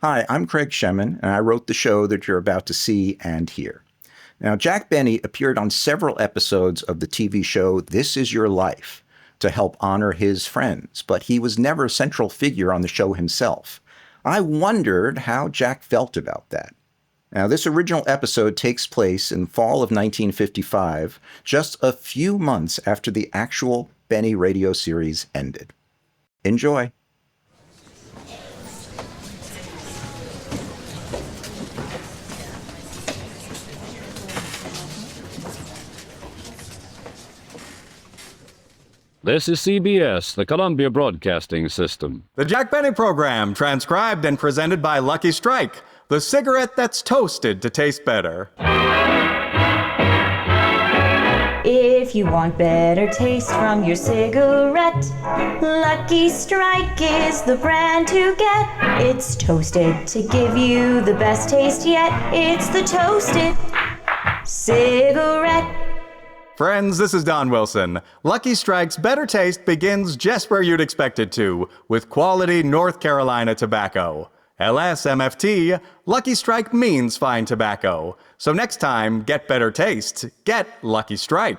Hi, I'm Craig Shemin, and I wrote the show that you're about to see and hear. Now, JackBenny appeared on several episodes of the TV show This Is Your Life to help honor his friends, but he was never a central figure on the show himself. I wondered how Jack felt about that. Now, this original episode takes place in fall of 1955, just a few months after the actual Benny radio series ended. Enjoy. This is CBS, the Columbia Broadcasting System. The JackBenny program, transcribed and presented by Lucky Strike, the cigarette that's toasted to taste better. If you want better taste from your cigarette, Lucky Strike is the brand to get. It's toasted to give you the best taste yet. It's the toasted cigarette. Friends, this is Don Wilson. Lucky Strike's better taste begins just where you'd expect it to, with quality North Carolina tobacco. LSMFT, Lucky Strike means fine tobacco. So next time, get better taste. Get Lucky Strike.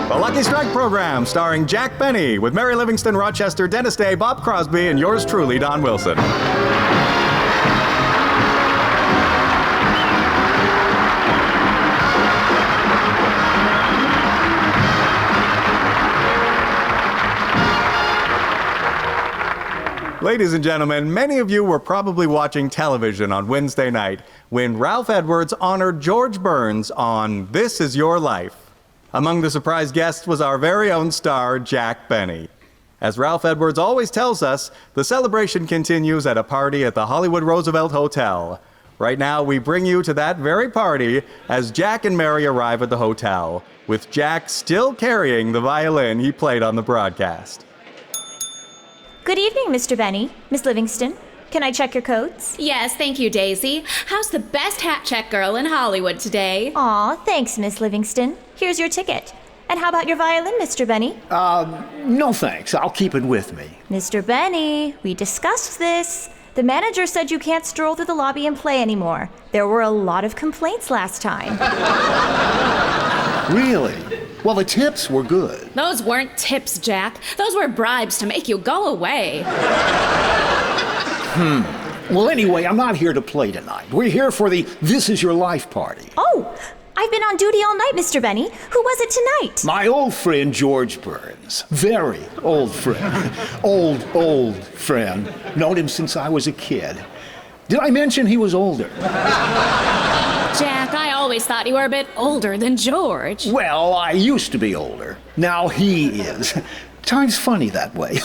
The Lucky Strike program, starring JackBenny, with Mary Livingston, Rochester, Dennis Day, Bob Crosby, and yours truly, Don Wilson. Ladies and gentlemen, many of you were probably watching television on Wednesday night when Ralph Edwards honored George Burns on This Is Your Life. Among the surprise guests was our very own star, JackBenny. As Ralph Edwards always tells us, the celebration continues at a party at the Hollywood Roosevelt Hotel. Right now, we bring you to that very party as Jack and Mary arrive at the hotel, with Jack still carrying the violin he played on the broadcast. Good evening, Mr. Benny. Miss Livingston, can I check your coats? Yes, thank you, Daisy. How's the best hat check girl in Hollywood today? Aw, thanks, Miss Livingston. Here's your ticket. And how about your violin, Mr. Benny? No thanks. I'll keep it with me. Mr. Benny, we discussed this. The manager said you can't stroll through the lobby and play anymore. There were a lot of complaints last time. Really? Well, the tips were good. Those weren't tips, Jack. Those were bribes to make you go away. Well, anyway, I'm not here to play tonight. We're here for the This Is Your Life party. Oh, I've been on duty all night, Mr. Benny. Who was it tonight? My old friend, George Burns. Very old friend. Old friend. Known him since I was a kid. Did I mention he was older? Jack, I always thought you were a bit older than George. Well, I used to be older. Now he is. Time's funny that way.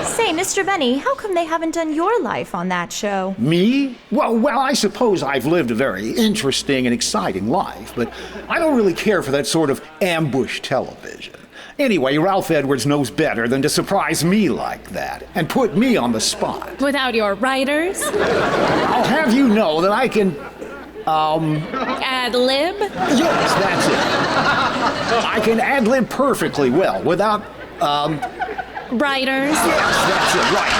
Say, Mr. Benny, how come they haven't done your life on that show? Me? Well, I suppose I've lived a very interesting and exciting life, but I don't really care for that sort of ambush television. Anyway, Ralph Edwards knows better than to surprise me like that and put me on the spot. Without your writers? I'll have you know that I can, Ad-lib? Yes, that's it. I can ad-lib perfectly well without, Writers? Yes, that's it, right,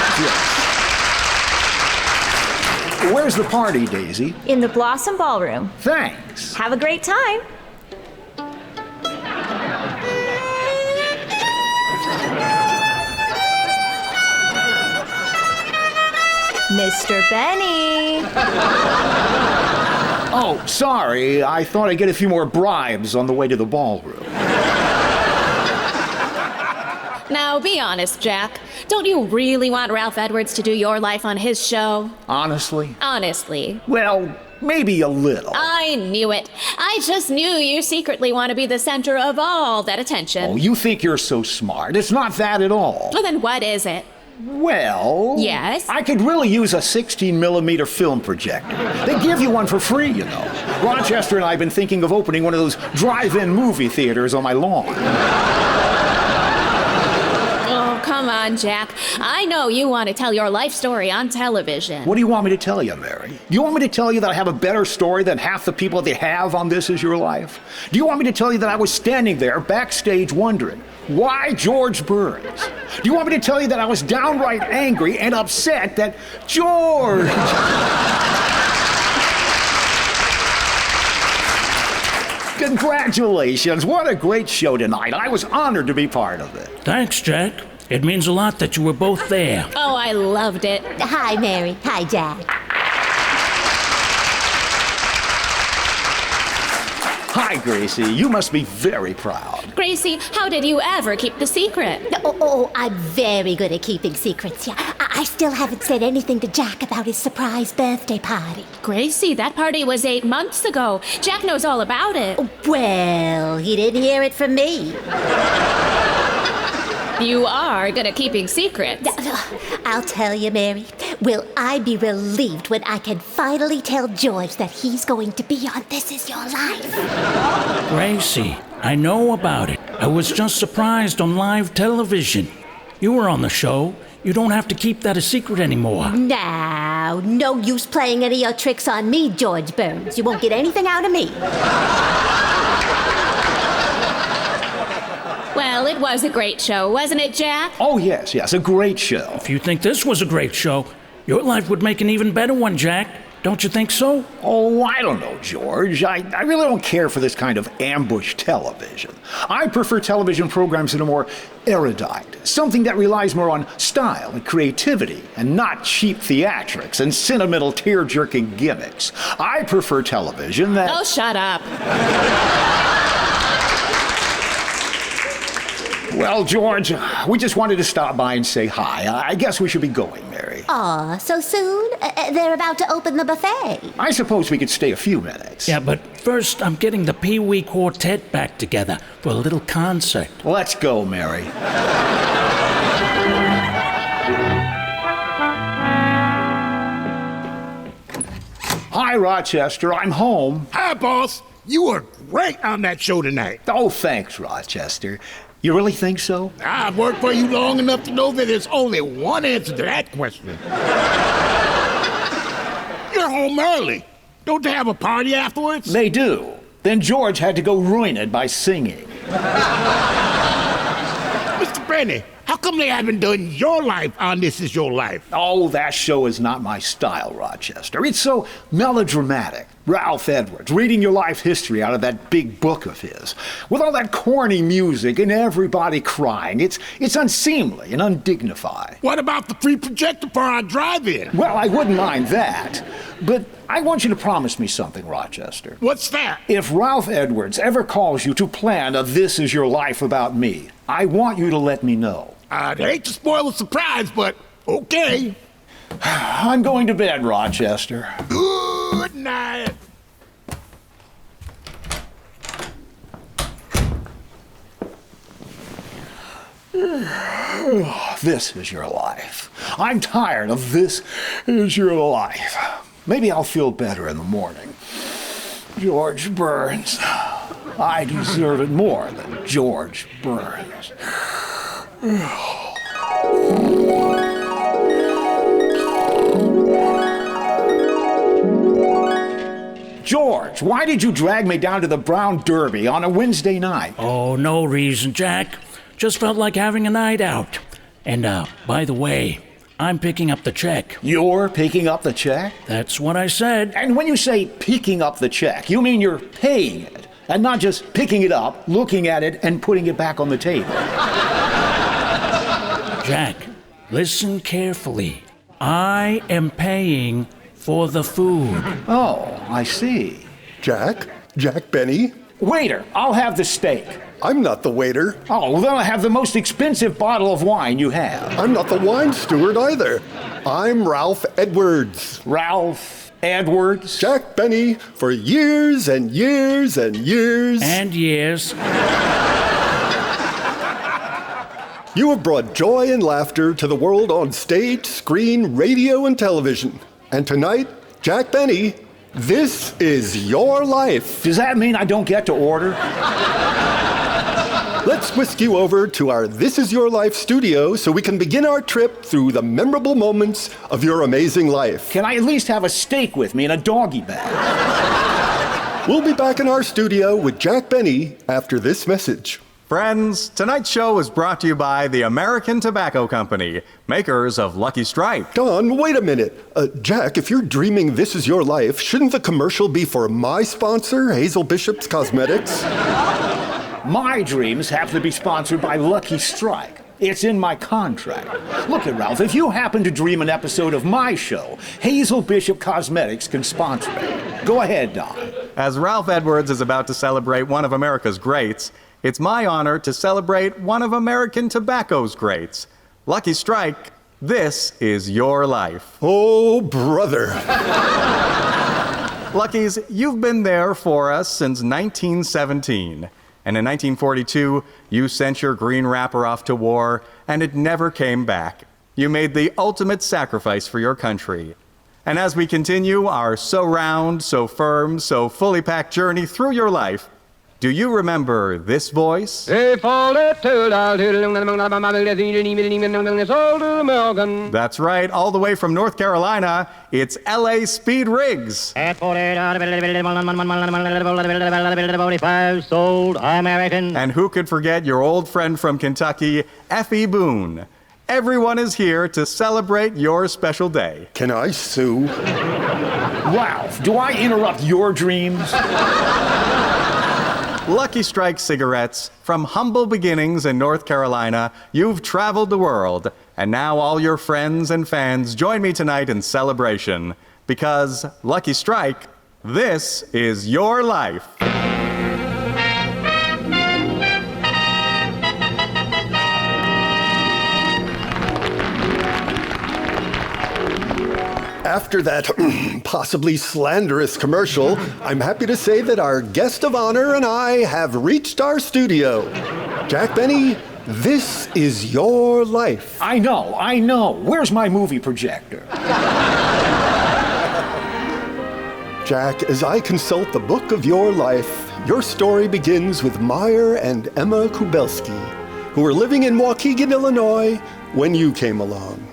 yes. Where's the party, Daisy? In the Blossom Ballroom. Thanks. Have a great time. Mr. Benny. Oh, sorry. I thought I'd get a few more bribes on the way to the ballroom. Now, be honest, Jack. Don't you really want Ralph Edwards to do your life on his show? Honestly? Honestly. Well, maybe a little. I knew it. I just knew you secretly want to be the center of all that attention. Oh, you think you're so smart. It's not that at all. Well, then what is it? Well... Yes? I could really use a 16mm film projector. They give you one for free, you know. Rochester and I have been thinking of opening one of those drive-in movie theaters on my lawn. Oh, come come on, Jack. I know you want to tell your life story on television. What do you want me to tell you, Mary? Do you want me to tell you that I have a better story than half the people that have on This Is Your Life? Do you want me to tell you that I was standing there backstage wondering, why George Burns? Do you want me to tell you that I was downright angry and upset that George... Congratulations, what a great show tonight. I was honored to be part of it. Thanks, Jack. It means a lot that you were both there. Oh, I loved it. Hi, Mary. Hi, Jack. Hi, Gracie. You must be very proud. Gracie, how did you ever keep the secret? I'm very good at keeping secrets. Yeah, I still haven't said anything to Jack about his surprise birthday party. Gracie, that party was 8 months ago. Jack knows all about it. Well, he didn't hear it from me. You are good at keeping secrets. I'll tell you, Mary. Will I be relieved when I can finally tell George that he's going to be on This Is Your Life? Gracie, I know about it. I was just surprised on live television. You were on the show. You don't have to keep that a secret anymore. Now, no use playing any of your tricks on me, George Burns. You won't get anything out of me. Well, it was a great show, wasn't it, Jack? Oh, yes, a great show. If you think this was a great show, your life would make an even better one, Jack. Don't you think so? Oh, I don't know, George. I really don't care for this kind of ambush television. I prefer television programs that are more erudite, something that relies more on style and creativity, and not cheap theatrics and sentimental tear-jerking gimmicks. I prefer television that... Oh, shut up. Well, George, we just wanted to stop by and say hi. I guess we should be going, Mary. Aw, so soon? They're about to open the buffet. I suppose we could stay a few minutes. Yeah, but first I'm getting the Pee Wee Quartet back together for a little concert. Let's go, Mary. Hi, Rochester. I'm home. Hi, boss. You were great on that show tonight. Oh, thanks, Rochester. You really think so? I've worked for you long enough to know that there's only one answer to that question. You're home early. Don't they have a party afterwards? They do. Then George had to go ruin it by singing. Mr. Benny, how come they haven't done your life on This Is Your Life? Oh, that show is not my style, Rochester. It's so melodramatic. Ralph Edwards reading your life history out of that big book of his. With all that corny music and everybody crying. It's unseemly and undignified. What about the free projector for our drive-in? Well, I wouldn't mind that. But I want you to promise me something, Rochester. What's that? If Ralph Edwards ever calls you to plan a This Is Your Life about me, I want you to let me know. I'd hate to spoil the surprise, but okay. I'm going to bed, Rochester. Good night. This is your life. I'm tired of This Is Your Life. Maybe I'll feel better in the morning. George Burns. I deserve it more than George Burns. George, why did you drag me down to the Brown Derby on a Wednesday night? Oh, no reason, Jack. Just felt like having a night out. And, by the way, I'm picking up the check. You're picking up the check? That's what I said. And when you say picking up the check, you mean you're paying it, and not just picking it up, looking at it, and putting it back on the table. Jack, listen carefully. I am paying for the food. Oh, I see. JackBenny? Waiter, I'll have the steak. I'm not the waiter. Oh, well, then I'll have the most expensive bottle of wine you have. I'm not the wine steward either. I'm Ralph Edwards. Ralph Edwards? JackBenny for years and years and years. And years. You have brought joy and laughter to the world on stage, screen, radio, and television. And tonight, JackBenny, this is your life. Does that mean I don't get to order? Let's whisk you over to our This Is Your Life studio so we can begin our trip through the memorable moments of your amazing life. Can I at least have a steak with me and a doggy bag? We'll be back in our studio with JackBenny after this message. Friends, tonight's show is brought to you by the American Tobacco Company, makers of Lucky Strike. Don, wait a minute. Jack, if you're dreaming This Is Your Life, shouldn't the commercial be for my sponsor, Hazel Bishop's Cosmetics? My dreams have to be sponsored by Lucky Strike. It's in my contract. Look at Ralph, if you happen to dream an episode of my show, Hazel Bishop Cosmetics can sponsor it. Go ahead, Don. As Ralph Edwards is about to celebrate one of America's greats, it's my honor to celebrate one of American tobacco's greats. Lucky Strike, this is your life. Oh, brother. Luckies, you've been there for us since 1917. And in 1942, you sent your green wrapper off to war, and it never came back. You made the ultimate sacrifice for your country. And as we continue our so round, so firm, so fully packed journey through your life, do you remember this voice? That's right, all the way from North Carolina, it's L.A. Speed Riggs. Sold American. And who could forget your old friend from Kentucky, F.E. Boone? Everyone is here to celebrate your special day. Can I sue? Ralph, do I interrupt your dreams? Lucky Strike cigarettes, from humble beginnings in North Carolina, you've traveled the world, and now all your friends and fans join me tonight in celebration, because Lucky Strike, this is your life. After that possibly slanderous commercial, I'm happy to say that our guest of honor and I have reached our studio. JackBenny, this is your life. I know. Where's my movie projector? Jack, as I consult the book of your life, your story begins with Meyer and Emma Kubelski, who were living in Waukegan, Illinois, when you came along.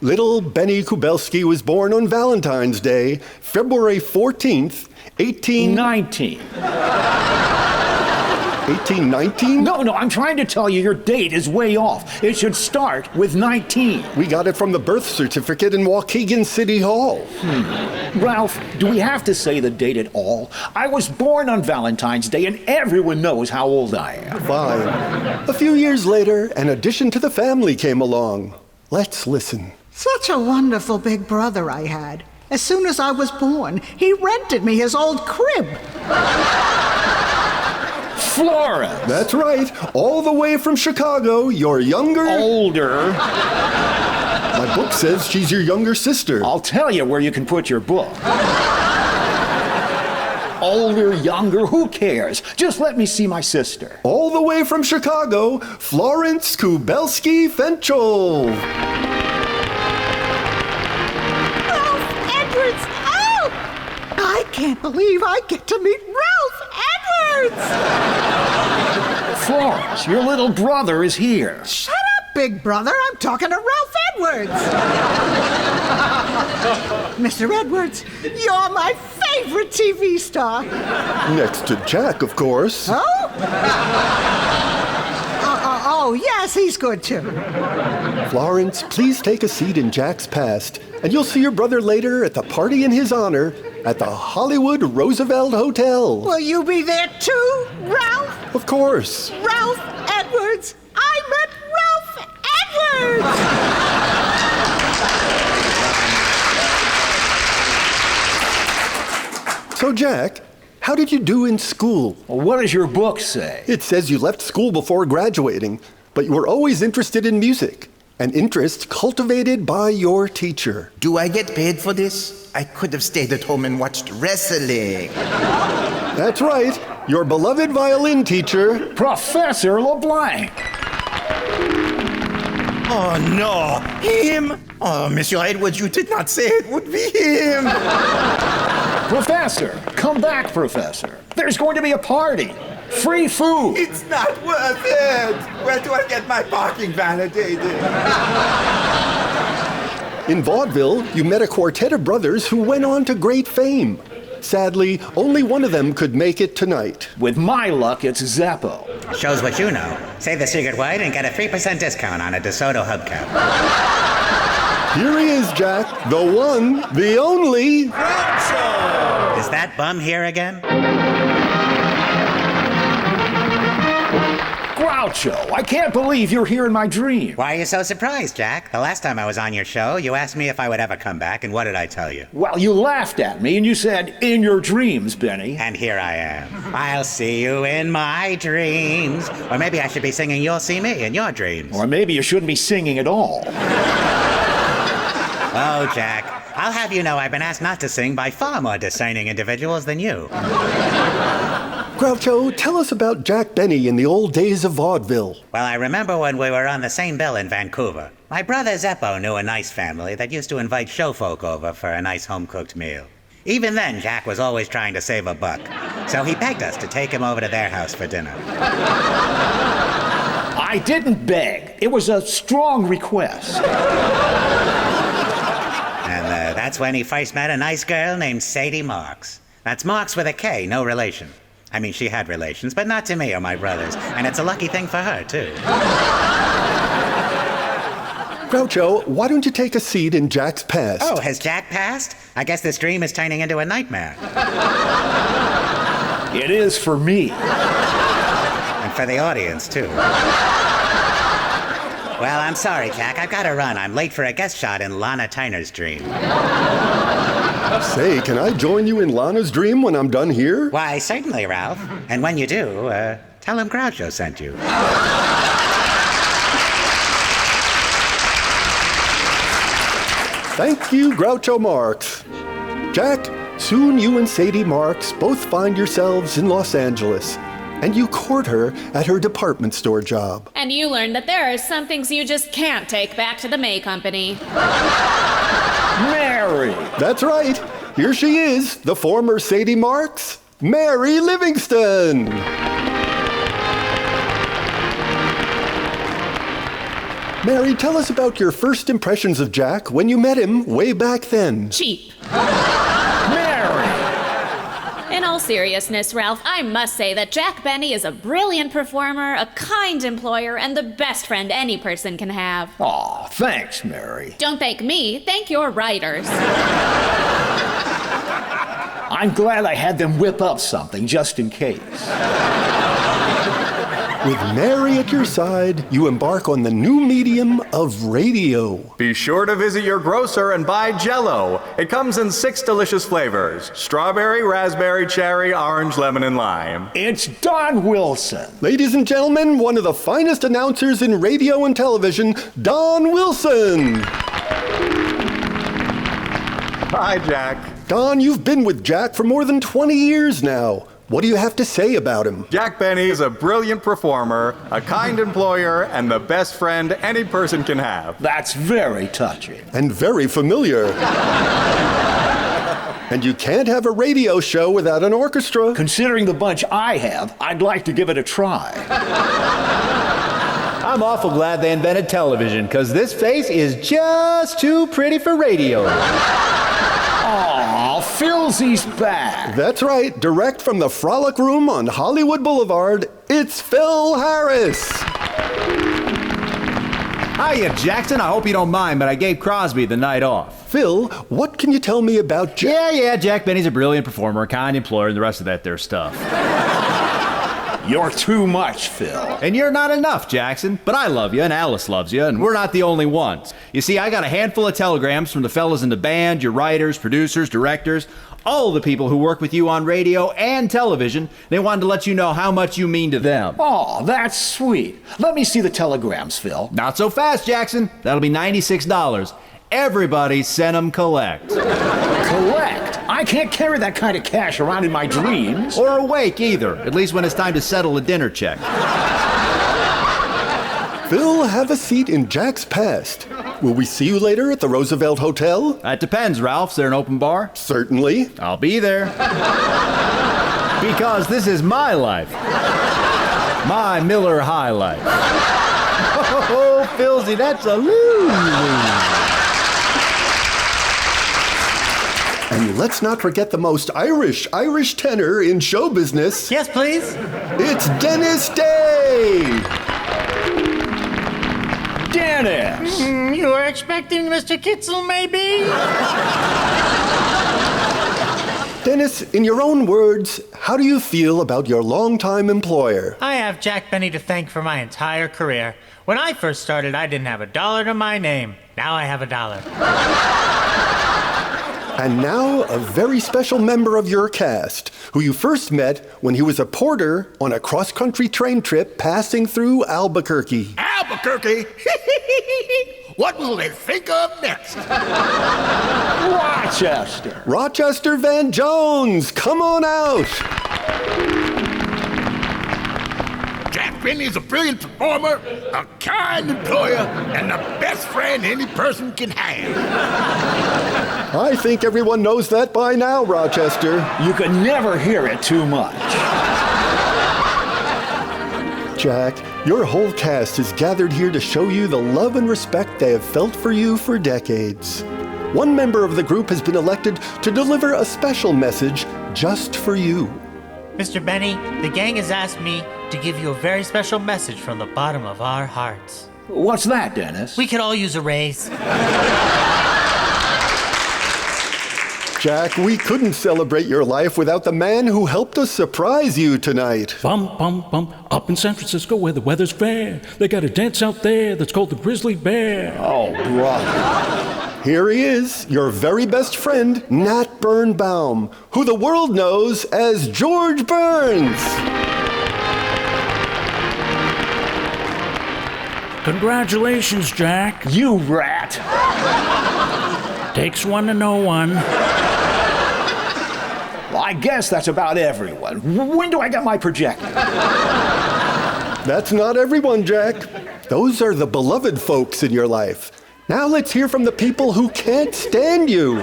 Little Benny Kubelski was born on Valentine's Day, February 14th, 1819. 1819? No, I'm trying to tell you your date is way off. It should start with 19. We got it from the birth certificate in Waukegan City Hall. Ralph, do we have to say the date at all? I was born on Valentine's Day and everyone knows how old I am. Fine. A few years later, an addition to the family came along. Let's listen. Such a wonderful big brother I had. As soon as I was born, he rented me his old crib. Florence! That's right. All the way from Chicago, your younger... Older. My book says she's your younger sister. I'll tell you where you can put your book. Older, younger, who cares? Just let me see my sister. All the way from Chicago, Florence Kubelski Fenchel. I can't believe I get to meet Ralph Edwards! Florence, your little brother is here. Shut up, big brother. I'm talking to Ralph Edwards. Mr. Edwards, you're my favorite TV star. Next to Jack, of course. Oh, yes, he's good too. Florence, please take a seat in Jack's past, and you'll see your brother later at the party in his honor at the Hollywood Roosevelt Hotel. Will you be there too, Ralph? Of course. Ralph Edwards. I met Ralph Edwards. So, Jack, how did you do in school? Well, what does your book say? It says you left school before graduating, but you were always interested in music. An interest cultivated by your teacher. Do I get paid for this? I could have stayed at home and watched wrestling. That's right. Your beloved violin teacher, Professor LeBlanc. Oh, no. Him? Oh, Monsieur Edwards, you did not say it would be him. Professor, come back, Professor. There's going to be a party. Free food. It's not worth it. Where do I get my parking validated? In vaudeville, you met a quartet of brothers who went on to great fame. Sadly, only one of them could make it tonight. With my luck, it's Zeppo. Shows what you know. Say the secret word and get a 3% discount on a DeSoto hubcap. Here he is, Jack. The one, the only... Is that bum here again? Groucho, I can't believe you're here in my dream. Why are you so surprised, Jack? The last time I was on your show, you asked me if I would ever come back, and what did I tell you? Well, you laughed at me and you said, in your dreams, Benny. And here I am. I'll see you in my dreams. Or maybe I should be singing You'll See Me in your dreams. Or maybe you shouldn't be singing at all. Oh, Jack, I'll have you know I've been asked not to sing by far more discerning individuals than you. Groucho, tell us about JackBenny in the old days of vaudeville. Well, I remember when we were on the same bill in Vancouver. My brother Zeppo knew a nice family that used to invite showfolk over for a nice home-cooked meal. Even then, Jack was always trying to save a buck. So he begged us to take him over to their house for dinner. I didn't beg. It was a strong request. And that's when he first met a nice girl named Sadie Marks. That's Marks with a K, no relation. I mean, she had relations, but not to me or my brothers. And it's a lucky thing for her, too. Groucho, why don't you take a seat in Jack's past? Oh, has Jack passed? I guess this dream is turning into a nightmare. It is for me. And for the audience, too. Well, I'm sorry, Jack. I've got to run. I'm late for a guest shot in Lana Turner's dream. Say, can I join you in Lana's dream when I'm done here? Why, certainly, Ralph. And when you do, tell him Groucho sent you. Thank you, Groucho Marx. Jack, soon you and Sadie Marks both find yourselves in Los Angeles, and you court her at her department store job. And you learn that there are some things you just can't take back to the May Company. Mary! That's right. Here she is, the former Sadie Marks, Mary Livingston. Mary, tell us about your first impressions of Jack when you met him way back then. Cheap. Mary! In all seriousness, Ralph, I must say that JackBenny is a brilliant performer, a kind employer, and the best friend any person can have. Aw, thanks, Mary. Don't thank me, thank your writers. I'm glad I had them whip up something just in case. With Mary at your side, you embark on the new medium of radio. Be sure to visit your grocer and buy Jell-O. It comes in 6 delicious flavors: strawberry, raspberry, cherry, orange, lemon, and lime. It's Don Wilson. Ladies and gentlemen, one of the finest announcers in radio and television, Don Wilson. Hi, Jack. Don, you've been with Jack for more than 20 years now. What do you have to say about him? JackBenny is a brilliant performer, a kind employer, and the best friend any person can have. That's very touching. And very familiar. And you can't have a radio show without an orchestra. Considering the bunch I have, I'd like to give it a try. I'm awful glad they invented television, because this face is just too pretty for radio. Aw, Philzy's back. That's right. Direct from the Frolic Room on Hollywood Boulevard, it's Phil Harris. Hiya, Jackson. I hope you don't mind, but I gave Crosby the night off. Phil, what can you tell me about Jack? Yeah, JackBenny's a brilliant performer, a kind employer, and the rest of that there stuff. You're too much, Phil. And you're not enough, Jackson. But I love you, and Alice loves you, and we're not the only ones. You see, I got a handful of telegrams from the fellas in the band, your writers, producers, directors, all the people who work with you on radio and television. They wanted to let you know how much you mean to them. Oh, that's sweet. Let me see the telegrams, Phil. Not so fast, Jackson. That'll be $96. Everybody send them collect. Collect? I can't carry that kind of cash around in my dreams. Or awake either, at least when it's time to settle a dinner check. Phil, have a seat in Jack's past. Will we see you later at the Roosevelt Hotel? That depends, Ralph. Is there an open bar? Certainly. I'll be there. Because this is my life. My Miller High Life. Oh, Philsy, that's a lose. And let's not forget the most Irish tenor in show business. Yes, please. It's Dennis Day! Dennis! You were expecting Mr. Kitzel, maybe? Dennis, in your own words, how do you feel about your longtime employer? I have JackBenny to thank for my entire career. When I first started, I didn't have $1 to my name. Now I have $1. And now, a very special member of your cast, who you first met when he was a porter on a cross-country train trip passing through Albuquerque. Albuquerque? What will they think of next? Rochester. Rochester Van Jones, come on out! JackBenny is a brilliant performer, a kind employer, and the best friend any person can have. I think everyone knows that by now, Rochester. You can never hear it too much. Jack, your whole cast is gathered here to show you the love and respect they have felt for you for decades. One member of the group has been elected to deliver a special message just for you. Mr. Benny, the gang has asked me to give you a very special message from the bottom of our hearts. What's that, Dennis? We could all use a raise. Jack, we couldn't celebrate your life without the man who helped us surprise you tonight. Bum, bum, bum. Up in San Francisco where the weather's fair. They got a dance out there that's called the Grizzly Bear. Oh, brother. Here he is, your very best friend, Nat Birnbaum, who the world knows as George Burns. Congratulations, Jack. You rat. Takes one to know one. Well, I guess that's about everyone. When do I get my projector? That's not everyone, Jack. Those are the beloved folks in your life. Now let's hear from the people who can't stand you.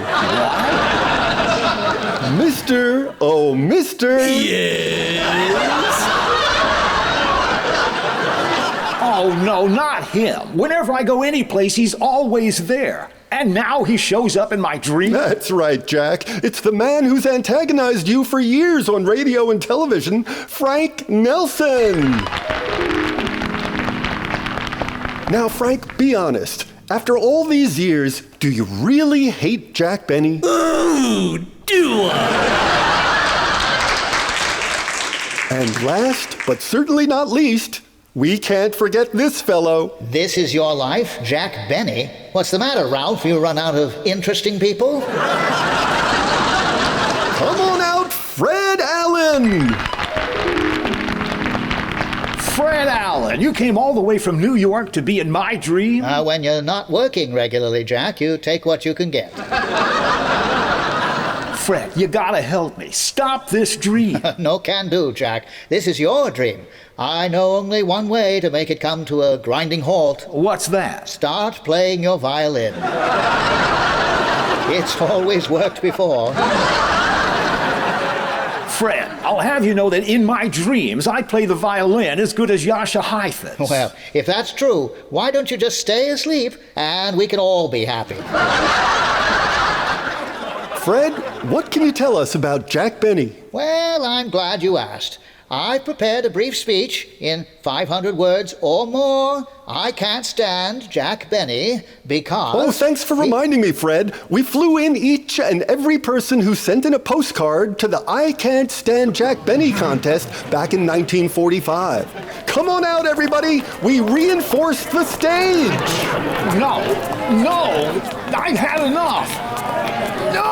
Mr. Oh, Mr. Yes. Oh, no, not him. Whenever I go anyplace, he's always there. And now he shows up in my dream? That's right, Jack. It's the man who's antagonized you for years on radio and television, Frank Nelson. Now, Frank, be honest. After all these years, do you really hate JackBenny? Ooh, do I? And last, but certainly not least, we can't forget this fellow. This is your life, JackBenny. What's the matter, Ralph? You run out of interesting people? Come on out, Fred Allen! Fred Allen, you came all the way from New York to be in my dream? When you're not working regularly, Jack, you take what you can get. Fred, you gotta help me. Stop this dream. No can do, Jack. This is your dream. I know only one way to make it come to a grinding halt. What's that? Start playing your violin. It's always worked before. Fred, I'll have you know that in my dreams, I play the violin as good as Yasha Heifetz. Well, if that's true, why don't you just stay asleep and we can all be happy? Fred, what can you tell us about JackBenny? Well, I'm glad you asked. I've prepared a brief speech in 500 words or more. I can't stand JackBenny because... Oh, thanks for reminding me, Fred. We flew in each and every person who sent in a postcard to the I Can't Stand JackBenny contest back in 1945. Come on out, everybody. We reinforced the stage. No, I've had enough. No,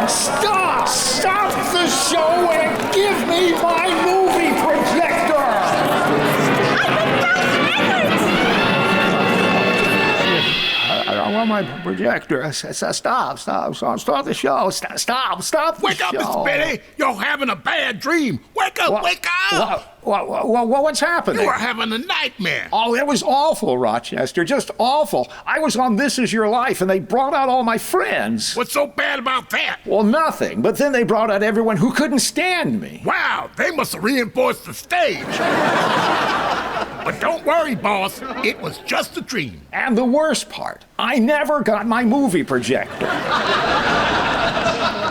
stop the show and give me my movie projector. my projector. Stop the show. Stop the Wake show. up, Mr. Benny! You're having a bad dream! Wake up, wake up! What's happening? You are having a nightmare! Oh, it was awful, Rochester. Just awful. I was on This Is Your Life, and they brought out all my friends. What's so bad about that? Well, nothing. But then they brought out everyone who couldn't stand me. Wow, they must have reinforced the stage. But don't worry, boss. It was just a dream. And the worst part, I never got my movie projector.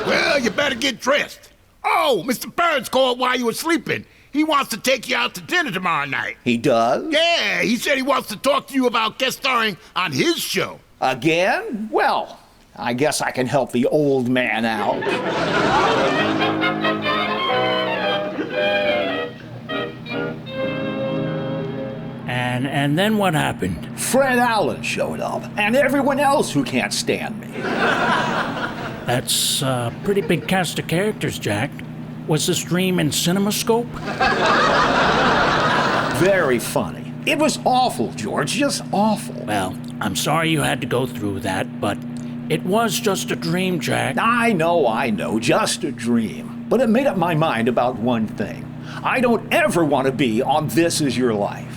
Well, you better get dressed. Oh, Mr. Burns called while you were sleeping. He wants to take you out to dinner tomorrow night. He does? Yeah, he said he wants to talk to you about guest starring on his show. Again? Well, I guess I can help the old man out. And then what happened? Fred Allen showed up, and everyone else who can't stand me. That's a pretty big cast of characters, Jack. Was this dream in CinemaScope? Very funny. It was awful, George, just awful. Well, I'm sorry you had to go through that, but it was just a dream, Jack. I know, just a dream. But it made up my mind about one thing. I don't ever want to be on This Is Your Life.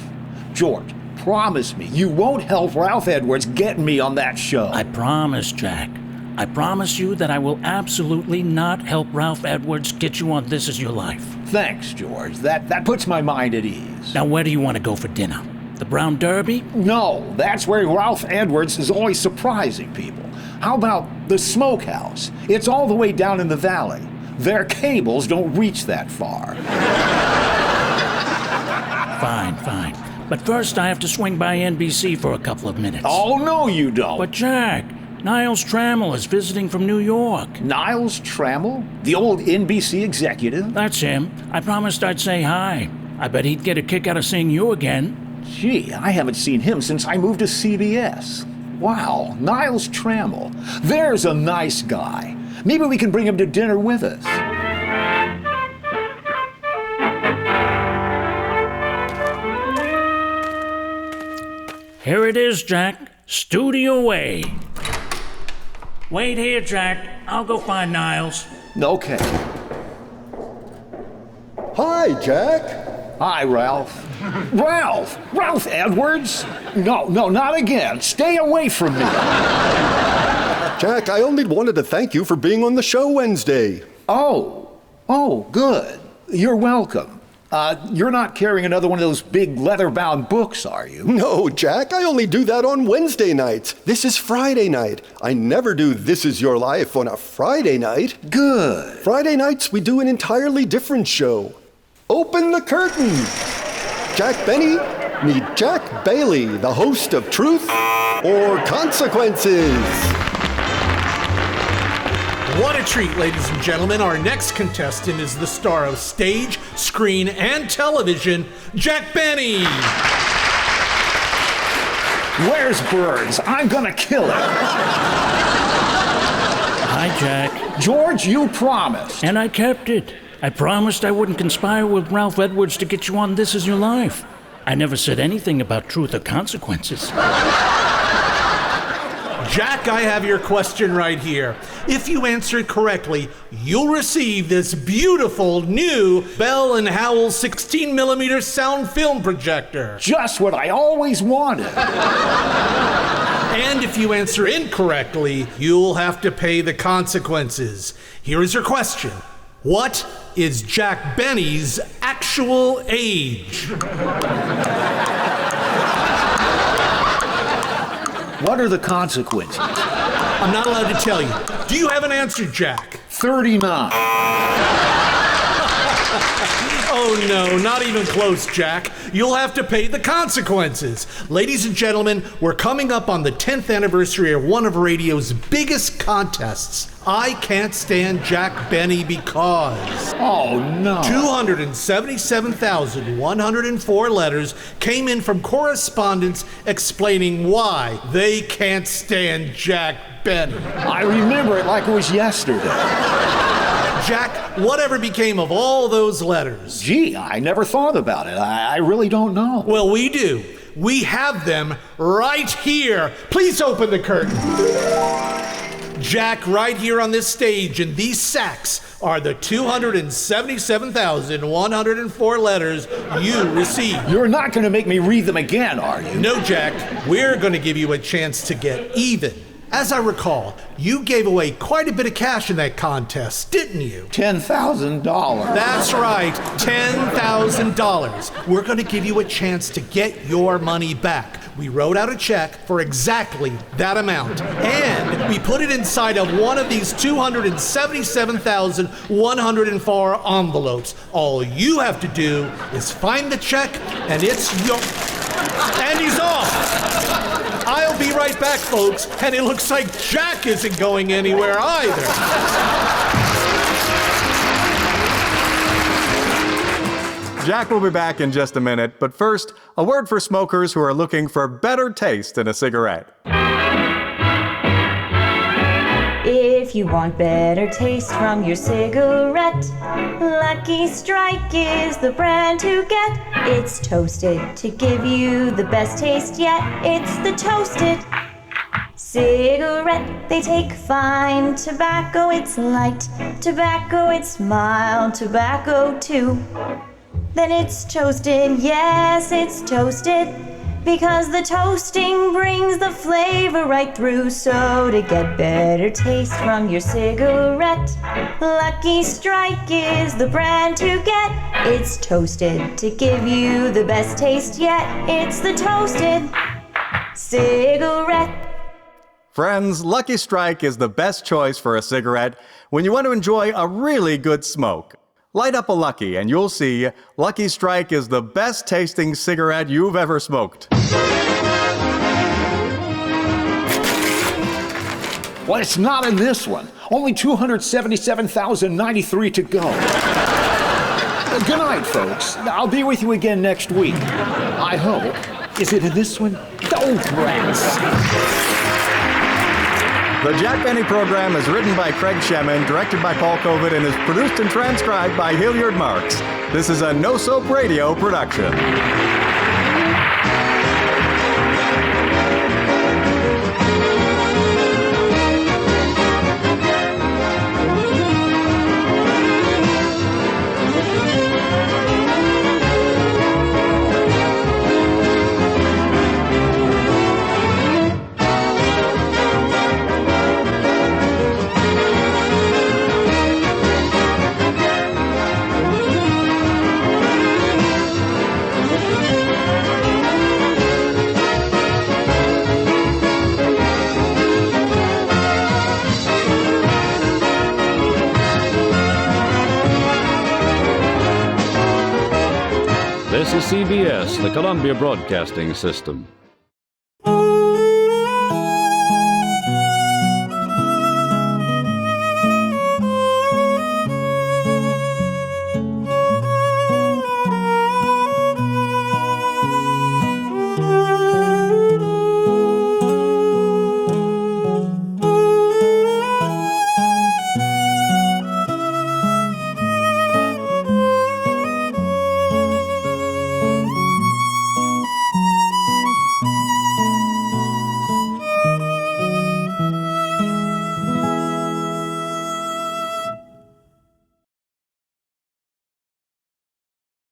George, promise me you won't help Ralph Edwards get me on that show. I promise, Jack. I promise you that I will absolutely not help Ralph Edwards get you on This Is Your Life. Thanks, George. That puts my mind at ease. Now, where do you want to go for dinner? The Brown Derby? No, that's where Ralph Edwards is always surprising people. How about the Smokehouse? It's all the way down in the valley. Their cables don't reach that far. Fine. But first I have to swing by NBC for a couple of minutes. Oh, no, you don't. But Jack, Niles Trammell is visiting from New York. Niles Trammell? The old NBC executive? That's him. I promised I'd say hi. I bet he'd get a kick out of seeing you again. Gee, I haven't seen him since I moved to CBS. Wow, Niles Trammell. There's a nice guy. Maybe we can bring him to dinner with us. Here it is, Jack. Studio A. Wait here, Jack. I'll go find Niles. Okay. Hi, Jack. Hi, Ralph. Ralph Edwards? No, not again. Stay away from me. Jack, I only wanted to thank you for being on the show Wednesday. Oh, good. You're welcome. You're not carrying another one of those big leather-bound books, are you? No, Jack, I only do that on Wednesday nights. This is Friday night. I never do This Is Your Life on a Friday night. Good. Friday nights, we do an entirely different show. Open the curtain. JackBenny, meet Jack Bailey, the host of Truth or Consequences. What a treat, ladies and gentlemen. Our next contestant is the star of stage, screen, and television, JackBenny. Where's Burns? I'm gonna kill him. Hi, Jack. George, you promised. And I kept it. I promised I wouldn't conspire with Ralph Edwards to get you on This Is Your Life. I never said anything about Truth or Consequences. Jack, I have your question right here. If you answer it correctly, you'll receive this beautiful new Bell & Howell 16mm sound film projector. Just what I always wanted. And if you answer incorrectly, you'll have to pay the consequences. Here is your question. What is JackBenny's actual age? What are the consequences? I'm not allowed to tell you. Do you have an answer, Jack? 39. Oh no, not even close, Jack. You'll have to pay the consequences. Ladies and gentlemen, we're coming up on the 10th anniversary of one of radio's biggest contests. I Can't Stand JackBenny Because. Oh no. 277,104 letters came in from correspondents explaining why they can't stand JackBenny. I remember it like it was yesterday. Jack, whatever became of all those letters? Gee, I never thought about it. I really don't know. Well, we do. We have them right here. Please open the curtain. Jack, right here on this stage in these sacks are the 277,104 letters you received. You're not going to make me read them again, are you? No, Jack. We're going to give you a chance to get even. As I recall, you gave away quite a bit of cash in that contest, didn't you? $10,000. That's right, $10,000. We're going to give you a chance to get your money back. We wrote out a check for exactly that amount, and we put it inside of one of these 277,104 envelopes. All you have to do is find the check, and it's your... And he's off! I'll be right back, folks, and it looks like Jack isn't going anywhere either. Jack will be back in just a minute, but first, a word for smokers who are looking for better taste in a cigarette. If you want better taste from your cigarette, Lucky Strike is the brand to get. It's toasted to give you the best taste yet. It's the toasted cigarette. They take fine tobacco, it's light tobacco, it's mild tobacco too. Then it's toasted, yes, it's toasted, because the toasting brings the flavor right through. So to get better taste from your cigarette, Lucky Strike is the brand to get. It's toasted to give you the best taste yet. It's the toasted cigarette. Friends, Lucky Strike is the best choice for a cigarette when you want to enjoy a really good smoke. Light up a Lucky and you'll see Lucky Strike is the best tasting cigarette you've ever smoked. Well, it's not in this one. Only 277,093 to go. Good night, folks. I'll be with you again next week. I hope. Is it in this one? Oh, rats. The Jack Benny program is written by Craig Shemin, directed by Paul Kovac, and is produced and transcribed by Hilliard Marks. This is a No Soap Radio production. This is CBS, the Columbia Broadcasting System.